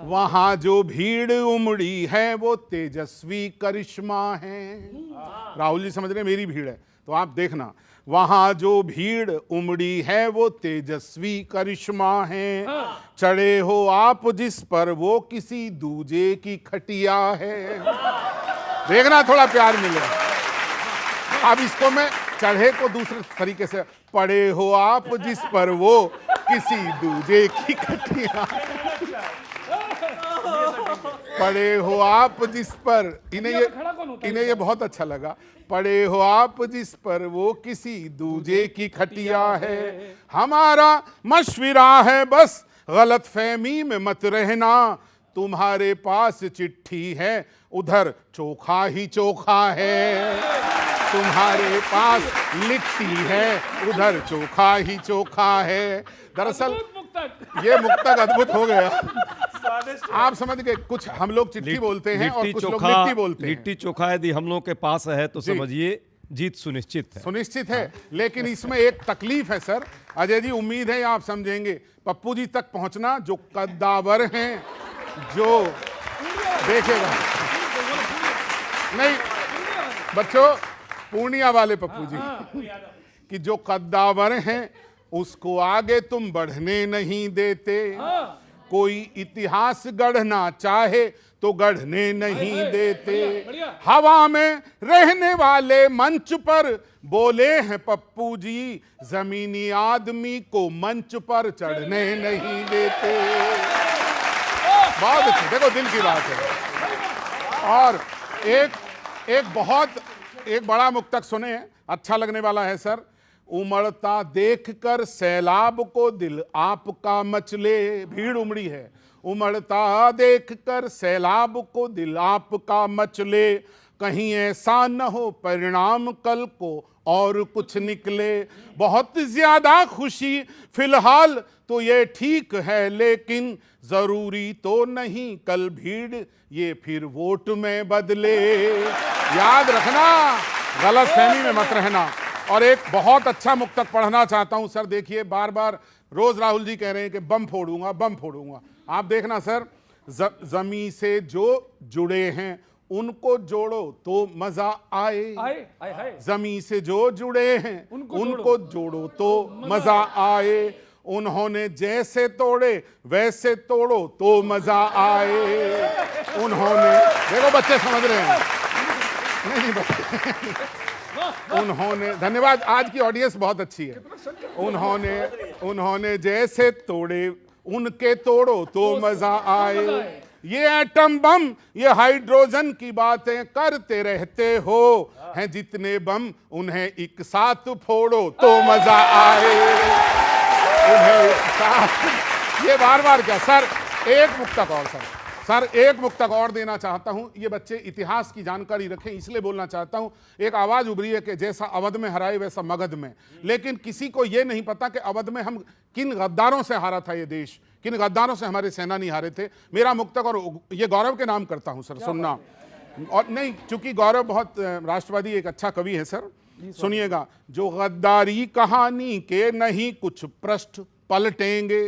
वहां जो भीड़ उमड़ी है वो तेजस्वी करिश्मा है। राहुल जी समझ रहे हैं मेरी भीड़ है, तो आप देखना, वहां जो भीड़ उमड़ी है वो तेजस्वी करिश्मा है। चढ़े हो आप जिस पर वो किसी दूजे की खटिया है। देखना थोड़ा प्यार मिले। अब इसको मैं चढ़े को दूसरे तरीके से, पड़े हो आप जिस पर वो किसी दूजे की खटिया, पड़े हो आप जिस पर, इन्हें ये बहुत अच्छा लगा, पड़े हो आप जिस पर वो किसी दूजे की खटिया है। हमारा मशविरा है बस गलत फहमी में मत रहना, तुम्हारे पास चिट्ठी है उधर चोखा ही चोखा है, तुम्हारे पास लिट्टी है उधर चोखा ही चोखा है। दरअसल ये मुक्तक अद्भुत हो गया। आप समझ गए, कुछ हम लोग चिट्ठी बोलते हैं और कुछ लोग लिट्टी बोलते हैं। लिट्टी चोखा यदि हम लोग के पास है तो समझिए जीत सुनिश्चित है। सुनिश्चित है, लेकिन इसमें एक तकलीफ है सर। अजय जी उम्मीद है आप समझेंगे, पप्पू जी तक पहुंचना जो कद्दावर हैं, जो देखेगा नहीं बच्चों, पूर्णिया वाले पप्पू जी कि जो कद्दावर हैं उसको आगे तुम बढ़ने नहीं देते, कोई इतिहास गढ़ना चाहे तो गढ़ने नहीं देते। हवा में रहने वाले मंच पर बोले हैं पप्पू जी, जमीनी आदमी को मंच पर चढ़ने नहीं देते। बहुत अच्छी, देखो दिल की बात है। और एक बड़ा मुक्तक सुने, अच्छा लगने वाला है सर। उमड़ता देखकर सैलाब को दिल आपका मचले, भीड़ उमड़ी है, उमड़ता देखकर सैलाब को दिल आपका मचले, कहीं ऐसा न हो परिणाम कल को और कुछ निकले। बहुत ज्यादा खुशी फिलहाल तो ये ठीक है, लेकिन जरूरी तो नहीं कल भीड़ ये फिर वोट में बदले। याद रखना, गलत फहमी में मत रहना। और एक बहुत अच्छा मुक्तक पढ़ना चाहता हूं सर। देखिए बार बार रोज राहुल जी कह रहे हैं कि बम फोड़ूंगा बम फोड़ूंगा। आप देखना सर, जमी से जो जुड़े हैं उनको जोड़ो तो मजा आए, जमी से जो जुड़े हैं उनको जोड़ो तो मजा आए, उन्होंने जैसे तोड़े वैसे तोड़ो तो मजा आए। उन्होंने, देखो बच्चे समझ रहे हैं, नहीं बच्चे उन्होंने, धन्यवाद, आज की ऑडियंस बहुत अच्छी है। उन्होंने जैसे तोड़े उनके तोड़ो तो मजा आए। ये एटम बम ये हाइड्रोजन की बातें करते रहते हो, हैं जितने बम उन्हें एक साथ फोड़ो तो मजा आए, उन्हें एक साथ। ये बार बार क्या सर, एक मुक्तक और सर एक मुक्तक और देना चाहता हूं। ये बच्चे इतिहास की जानकारी रखें, इसलिए बोलना चाहता हूं। एक आवाज उभरी है कि जैसा अवध में हराए वैसा मगध में, लेकिन किसी को यह नहीं पता कि अवध में हम किन गद्दारों से हारा था ये देश, किन गद्दारों से हमारे सेना नहीं हारे थे। मेरा मुक्तक, और ये गौरव के नाम करता हूं सर, सुनना। और नहीं, चूंकि गौरव बहुत राष्ट्रवादी एक अच्छा कवि है सर, सुनिएगा। जो गद्दारी कहानी के नहीं कुछ पृष्ठ पलटेंगे,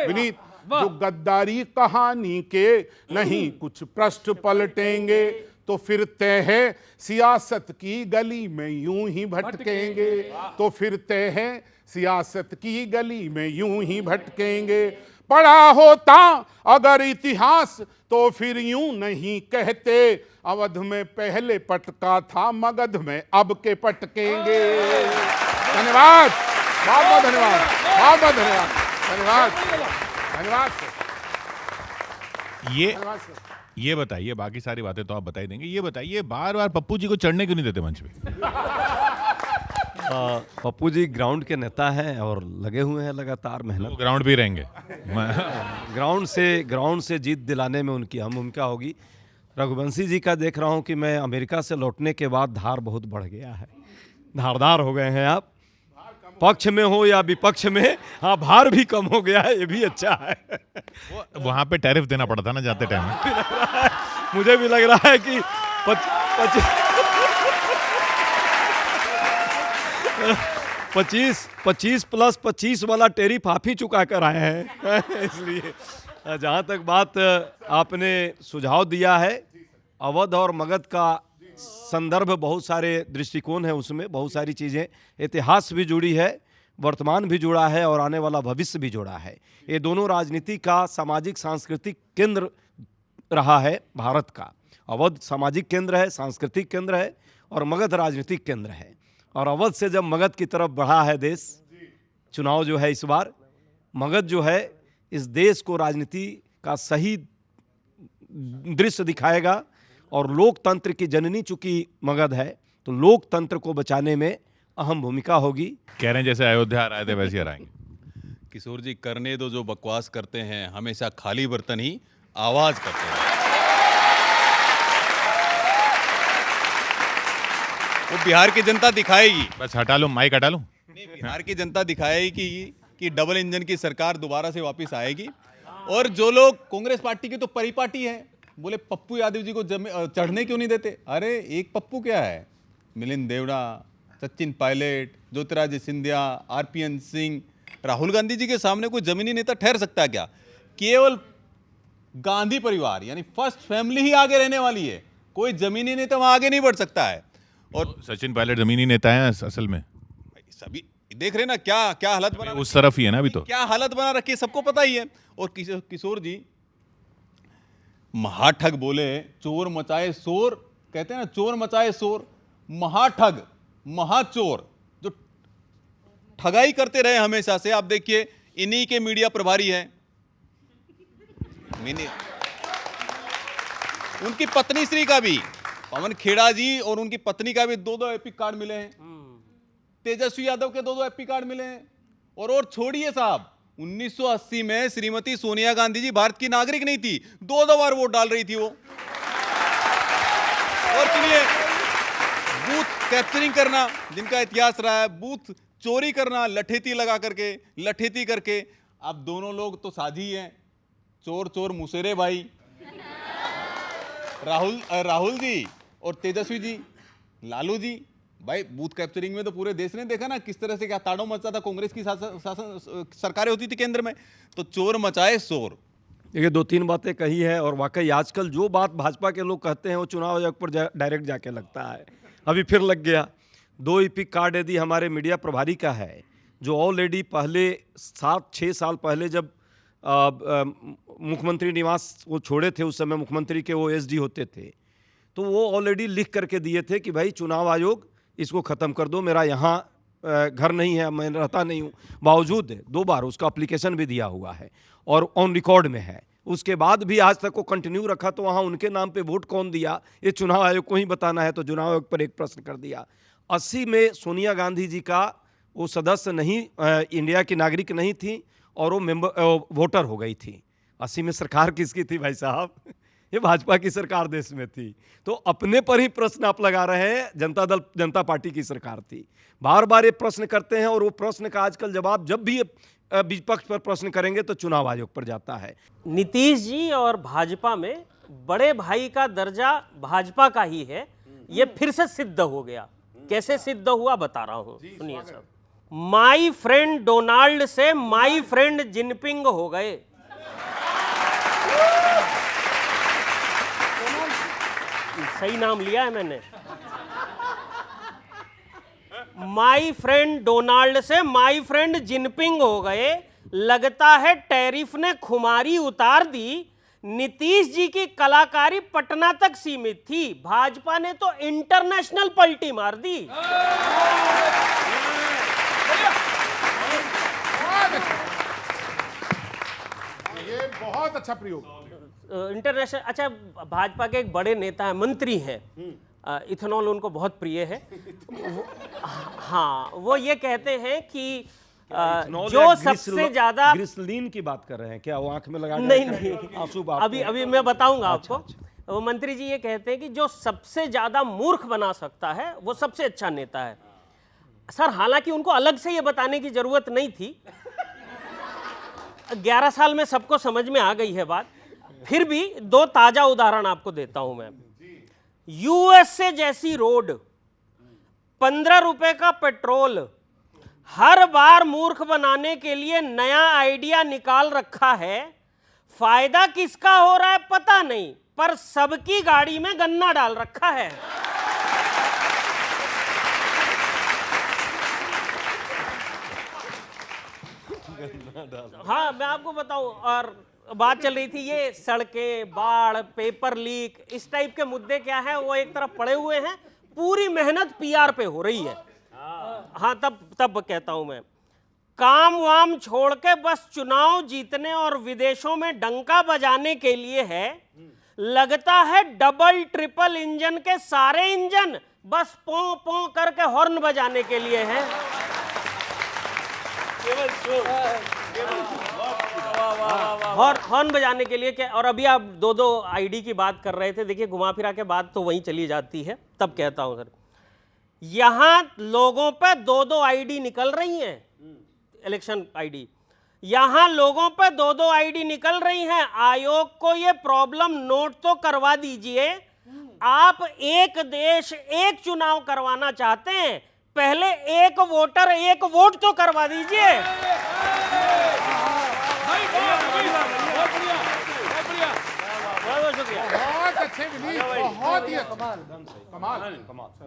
विनीत, जो गद्दारी कहानी के नहीं कुछ पृष्ठ पलटेंगे, तो फिर तय है सियासत की गली में यूं ही भटकेंगे, तो फिर तय है सियासत की गली में यूं ही भटकेंगे। पढ़ा होता अगर इतिहास तो फिर यूं नहीं कहते, अवध में पहले पटका था मगध में अब के पटकेंगे। धन्यवाद, बहुत बहुत धन्यवाद, बहुत बहुत धन्यवाद, धन्यवाद, धन्यवाद सर। ये बताइए, बाकी सारी बातें तो आप बता ही देंगे, ये बताइए बार बार पप्पू जी को चढ़ने क्यों नहीं देते मंच पे? पप्पू जी ग्राउंड के नेता हैं और लगे हुए हैं लगातार मेहनत, ग्राउंड भी रहेंगे। ग्राउंड से जीत दिलाने में उनकी अहम भूमिका होगी। रघुवंशी जी का देख रहा हूं कि मैं अमेरिका से लौटने के बाद धार बहुत बढ़ गया है, धारदार हो गए हैं आप, पक्ष में हो या विपक्ष में, हाँ भार भी कम हो गया है, ये भी अच्छा है। वहां पे टैरिफ देना पड़ा था ना जाते टाइम। मुझे भी लग रहा है कि 25 + 25 वाला टैरिफ आप ही चुका कर आए हैं। इसलिए जहाँ तक बात आपने सुझाव दिया है, अवध और मगध का संदर्भ बहुत सारे दृष्टिकोण है, उसमें बहुत सारी चीज़ें, इतिहास भी जुड़ी है, वर्तमान भी जुड़ा है और आने वाला भविष्य भी जुड़ा है। ये दोनों राजनीति का सामाजिक सांस्कृतिक केंद्र रहा है भारत का। अवध सामाजिक केंद्र है, सांस्कृतिक केंद्र है और मगध राजनीतिक केंद्र है। और अवध से जब मगध की तरफ बढ़ा है देश, चुनाव जो है इस बार, मगध जो है इस देश को राजनीति का सही दृश्य दिखाएगा। और लोकतंत्र की जननी चूंकि मगध है, तो लोकतंत्र को बचाने में अहम भूमिका होगी। कह रहे हैं जैसे अयोध्या आ रहे थे वैसे ही आएंगे। किशोर जी, करने दो जो बकवास करते हैं, हमेशा खाली बर्तन ही आवाज करते हैं। वो बिहार की जनता दिखाएगी, बस हटा लो, माइक हटा लो। नहीं, बिहार की जनता दिखाएगी कि डबल इंजन की सरकार दोबारा से वापस आएगी। और जो लोग कांग्रेस पार्टी की तो परिपाटी है, बोले पप्पू यादव जी को चढ़ने क्यों नहीं देते। अरे एक पप्पू क्या है, मिलिंद देवड़ा, सचिन पायलट, ज्योतिरादित्य सिंधिया, आरपीएन सिंह, राहुल गांधी जी के सामने कोई जमीनी नेता ठहर सकता है क्या। केवल गांधी परिवार यानी फर्स्ट फैमिली ही आगे रहने वाली है, कोई जमीनी नेता वहां आगे नहीं बढ़ सकता है। और सचिन पायलट जमीनी नेता हैं असल में, सभी देख रहे ना क्या क्या हालत बना, उस तरफ ही है ना अभी तो, क्या हालत बना रखी है सबको पता ही है। और किशोर जी, महाठग बोले चोर मचाए शोर, कहते हैं ना चोर मचाए शोर, महाठग महाचोर जो ठगाई करते रहे हमेशा से, आप देखिए इन्हीं के मीडिया प्रभारी हैं। उनकी पत्नी श्री का भी, पवन खेड़ा जी और उनकी पत्नी का भी 2-2 एपिक कार्ड मिले हैं। तेजस्वी यादव के 2-2 एपिक कार्ड मिले हैं। और छोड़िए साहब, 1980 में श्रीमती सोनिया गांधी जी भारत की नागरिक नहीं थी, 2 बार वोट डाल रही थी वो। और सुनिए, बूथ कैप्चरिंग करना जिनका इतिहास रहा है, बूथ चोरी करना लठेती लगा करके, लठेती करके, अब दोनों लोग तो साझी हैं, चोर चोर मुसेरे भाई। राहुल जी और तेजस्वी जी, लालू जी, भाई बूथ कैप्चरिंग में तो पूरे देश ने देखा ना किस तरह से क्या ताड़ो मचता था। कांग्रेस की सरकारें होती थी केंद्र में, तो चोर मचाए शोर। देखिए 2-3 बातें कही है और वाकई आजकल जो बात भाजपा के लोग कहते हैं वो चुनाव आयोग पर डायरेक्ट जाके लगता है। अभी फिर लग गया। 2 एपिक कार्ड यदि हमारे मीडिया प्रभारी का है, जो ऑलरेडी पहले 7-6 साल पहले जब मुख्यमंत्री निवास वो छोड़े थे, उस समय मुख्यमंत्री के वो एसडी होते थे, तो वो ऑलरेडी लिख करके दिए थे कि भाई चुनाव आयोग इसको ख़त्म कर दो, मेरा यहाँ घर नहीं है, मैं रहता नहीं हूँ। बावजूद 2 बार उसका एप्लीकेशन भी दिया हुआ है और ऑन रिकॉर्ड में है। उसके बाद भी आज तक वो कंटिन्यू रखा, तो वहाँ उनके नाम पे वोट कौन दिया ये चुनाव आयोग को ही बताना है। तो चुनाव आयोग पर एक प्रश्न कर दिया। 80 में सोनिया गांधी जी का वो सदस्य नहीं, इंडिया की नागरिक नहीं थी और वो वोटर हो गई थी। 80 में सरकार किसकी थी भाई साहब? ये भाजपा की सरकार देश में थी। तो अपने पर ही प्रश्न आप लगा रहे हैं, जनता पार्टी की सरकार थी। बार बार ये प्रश्न करते हैं और वो प्रश्न का आजकल जवाब जब भी विपक्ष पर प्रश्न करेंगे तो चुनाव आयोग पर जाता है। नीतीश जी और भाजपा में बड़े भाई का दर्जा भाजपा का ही है, ये फिर से सिद्ध हो गया। कैसे सिद्ध हुआ बता रहा हूं, सुनिए सब। माई फ्रेंड डोनाल्ड से माई फ्रेंड जिनपिंग हो गए। सही नाम लिया है मैंने। माई फ्रेंड डोनाल्ड से माई फ्रेंड जिनपिंग हो गए। लगता है टैरिफ ने खुमारी उतार दी। नीतीश जी की कलाकारी पटना तक सीमित थी, भाजपा ने तो इंटरनेशनल पलटी मार दी। ये बहुत अच्छा प्रयोग। इंटरनेशनल, अच्छा भाजपा के एक बड़े नेता है, मंत्री हैं, इथेनॉल उनको बहुत प्रिय है। हाँ, वो ये कहते हैं कि जो सबसे ज्यादा ग्लिसरीन की बात कर रहे हैं क्या? वो आंख में लगा नहीं, आंसू अभी मैं बताऊंगा अच्छा, आपको। वो मंत्री जी ये कहते हैं कि जो सबसे ज्यादा मूर्ख बना सकता है वो सबसे अच्छा नेता है। सर, हालांकि उनको अलग से ये बताने की जरूरत नहीं थी, 11 साल में सबको समझ में आ गई है बात। फिर भी 2 ताजा उदाहरण आपको देता हूं मैं। यूएसए जैसी रोड, 15 रुपए का पेट्रोल, हर बार मूर्ख बनाने के लिए नया आइडिया निकाल रखा है। फायदा किसका हो रहा है पता नहीं, पर सबकी गाड़ी में गन्ना डाल रखा है। हाँ, मैं आपको बताऊं, और बात चल रही थी ये सड़कें, बाढ़, पेपर लीक, इस टाइप के मुद्दे क्या है वो एक तरफ पड़े हुए हैं, पूरी मेहनत पीआर पे हो रही है। हाँ, तब कहता हूं मैं, काम वाम छोड़ के बस चुनाव जीतने और विदेशों में डंका बजाने के लिए है। लगता है डबल ट्रिपल इंजन के सारे इंजन बस पौ पौ करके हॉर्न बजाने के लिए हैं। हॉर्न बजाने के लिए क्या। और अभी आप दो आईडी की बात कर रहे थे, देखिए घुमा फिरा के बात तो वहीं चली जाती है। तब कहता हूं सर, यहां लोगों पे दो आईडी निकल रही हैं, इलेक्शन आईडी, यहां लोगों पे दो आईडी निकल रही हैं। आयोग को ये प्रॉब्लम नोट तो करवा दीजिए। आप एक देश एक चुनाव करवाना चाहते हैं, पहले एक वोटर एक वोट तो करवा दीजिए। बहुत अच्छे विनीत, बहुत ही अच्छा, कमाल।